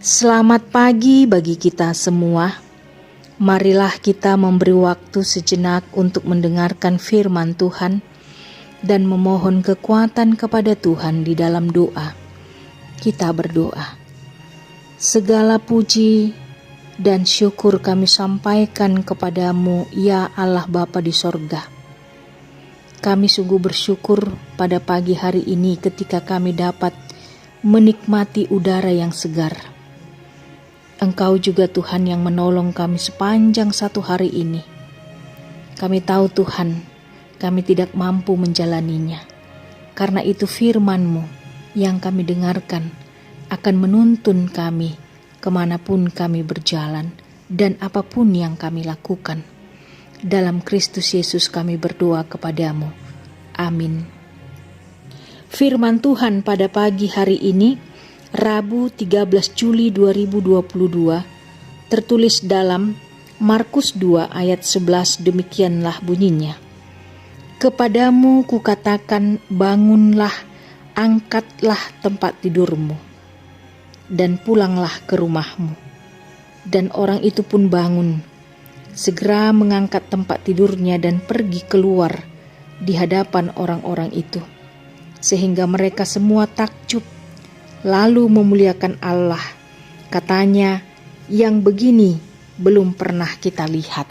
Selamat pagi bagi kita semua. Marilah kita memberi waktu sejenak untuk mendengarkan firman Tuhan dan memohon kekuatan kepada Tuhan di dalam doa. Kita berdoa. Segala puji dan syukur kami sampaikan kepadamu, ya Allah Bapa di sorga. Kami sungguh bersyukur pada pagi hari ini ketika kami dapat menikmati udara yang segar. Engkau juga Tuhan yang menolong kami sepanjang satu hari ini. Kami tahu Tuhan, kami tidak mampu menjalaninya. Karena itu firman-Mu yang kami dengarkan akan menuntun kami kemanapun kami berjalan dan apapun yang kami lakukan. Dalam Kristus Yesus kami berdoa kepadamu. Amin. Firman Tuhan pada pagi hari ini, Rabu 13 Juli 2022, tertulis dalam Markus 2 ayat 11, demikianlah bunyinya. Kepadamu kukatakan, bangunlah, angkatlah tempat tidurmu, dan pulanglah ke rumahmu. Dan orang itu pun bangun, segera mengangkat tempat tidurnya dan pergi keluar di hadapan orang-orang itu, sehingga mereka semua takjub, lalu memuliakan Allah. Katanya, yang begini belum pernah kita lihat.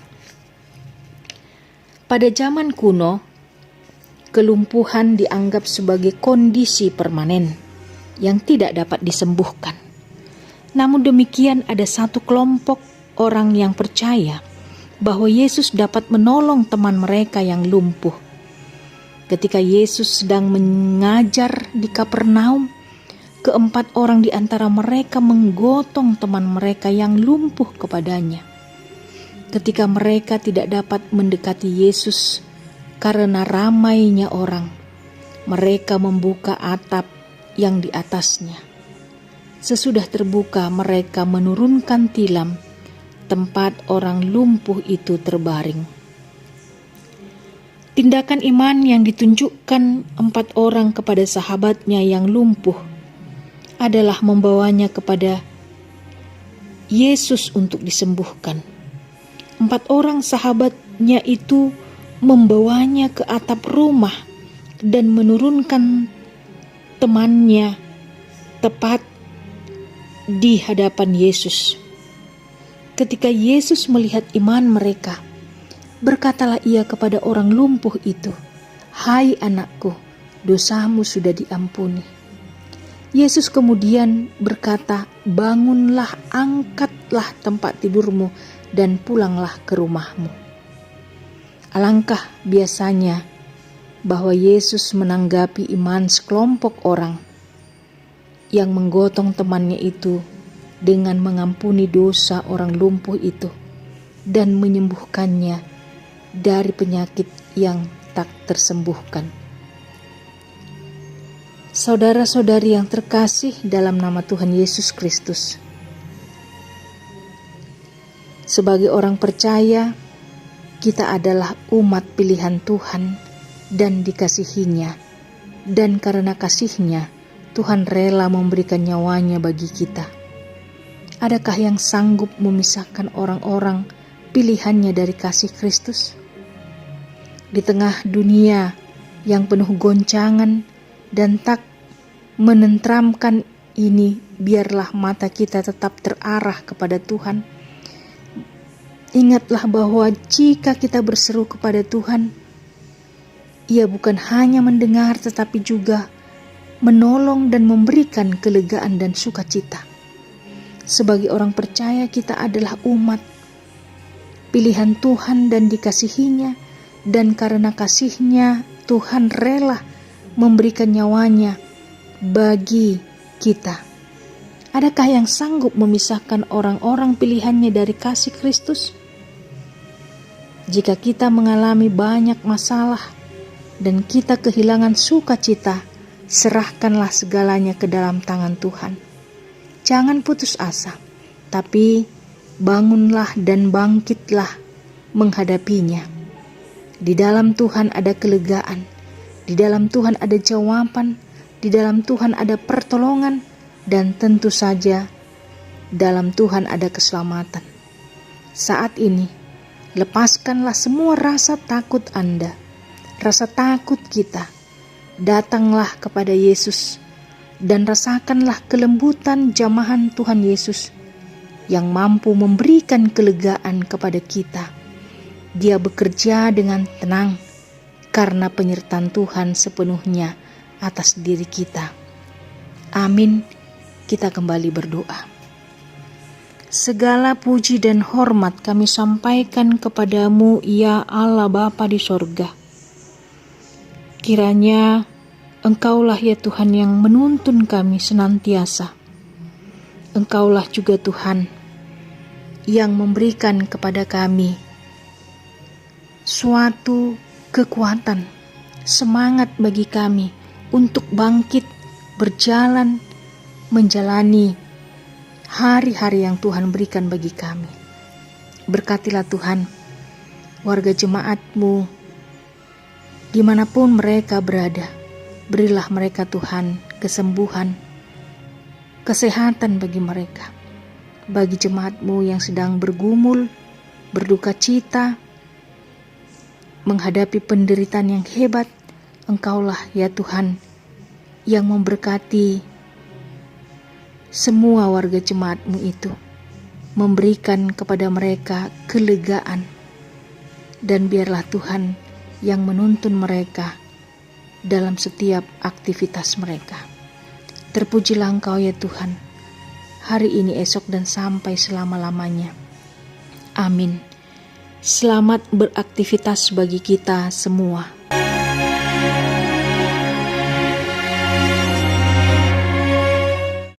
Pada zaman kuno, kelumpuhan dianggap sebagai kondisi permanen yang tidak dapat disembuhkan. Namun demikian, ada satu kelompok orang yang percaya bahwa Yesus dapat menolong teman mereka yang lumpuh. Ketika Yesus sedang mengajar di Kapernaum, keempat orang di antara mereka menggotong teman mereka yang lumpuh kepadanya. Ketika mereka tidak dapat mendekati Yesus karena ramainya orang, mereka membuka atap yang di atasnya. Sesudah terbuka, mereka menurunkan tilam tempat orang lumpuh itu terbaring. Tindakan iman yang ditunjukkan empat orang kepada sahabatnya yang lumpuh adalah membawanya kepada Yesus untuk disembuhkan. Empat orang sahabatnya itu membawanya ke atap rumah dan menurunkan temannya tepat di hadapan Yesus. Ketika Yesus melihat iman mereka, berkatalah ia kepada orang lumpuh itu, "Hai anakku, dosamu sudah diampuni." Yesus kemudian berkata, "Bangunlah, angkatlah tempat tidurmu dan pulanglah ke rumahmu." Alangkah biasanya bahwa Yesus menanggapi iman sekelompok orang yang menggotong temannya itu dengan mengampuni dosa orang lumpuh itu dan menyembuhkannya dari penyakit yang tak tersembuhkan. Saudara-saudari yang terkasih dalam nama Tuhan Yesus Kristus, sebagai orang percaya, kita adalah umat pilihan Tuhan dan dikasihinya, dan karena kasihnya, Tuhan rela memberikan nyawanya bagi kita. Adakah yang sanggup memisahkan orang-orang pilihannya dari kasih Kristus? Di tengah dunia yang penuh goncangan dan tak menenteramkan ini, biarlah mata kita tetap terarah kepada Tuhan. Ingatlah bahwa jika kita berseru kepada Tuhan, Ia bukan hanya mendengar tetapi juga menolong dan memberikan kelegaan dan sukacita. Sebagai orang percaya, kita adalah umat pilihan Tuhan dan dikasihinya, dan karena kasihnya Tuhan rela memberikan nyawanya bagi kita. Adakah yang sanggup memisahkan orang-orang pilihannya dari kasih Kristus? Jika kita mengalami banyak masalah dan kita kehilangan sukacita, serahkanlah segalanya ke dalam tangan Tuhan. Jangan putus asa, tapi bangunlah dan bangkitlah menghadapinya. Di dalam Tuhan ada kelegaan. Di dalam Tuhan ada jawaban, di dalam Tuhan ada pertolongan, dan tentu saja dalam Tuhan ada keselamatan. Saat ini, lepaskanlah semua rasa takut Anda, rasa takut kita. Datanglah kepada Yesus dan rasakanlah kelembutan jamahan Tuhan Yesus yang mampu memberikan kelegaan kepada kita. Dia bekerja dengan tenang karena penyertaan Tuhan sepenuhnya atas diri kita. Amin. Kita kembali berdoa. Segala puji dan hormat kami sampaikan kepadamu, ya Allah Bapa di sorga. Kiranya Engkaulah ya Tuhan yang menuntun kami senantiasa. Engkaulah juga Tuhan yang memberikan kepada kami suatu kekuatan, semangat bagi kami untuk bangkit, berjalan, menjalani hari-hari yang Tuhan berikan bagi kami. Berkatilah Tuhan warga jemaat-Mu dimanapun mereka berada. Berilah mereka Tuhan kesembuhan, kesehatan bagi mereka. Bagi jemaat-Mu yang sedang bergumul, berduka cita, menghadapi penderitaan yang hebat, Engkaulah ya Tuhan yang memberkati semua warga jemaat-Mu itu, memberikan kepada mereka kelegaan, dan biarlah Tuhan yang menuntun mereka dalam setiap aktivitas mereka. Terpujilah Engkau ya Tuhan, hari ini, esok, dan sampai selama-lamanya. Amin. Selamat beraktivitas bagi kita semua.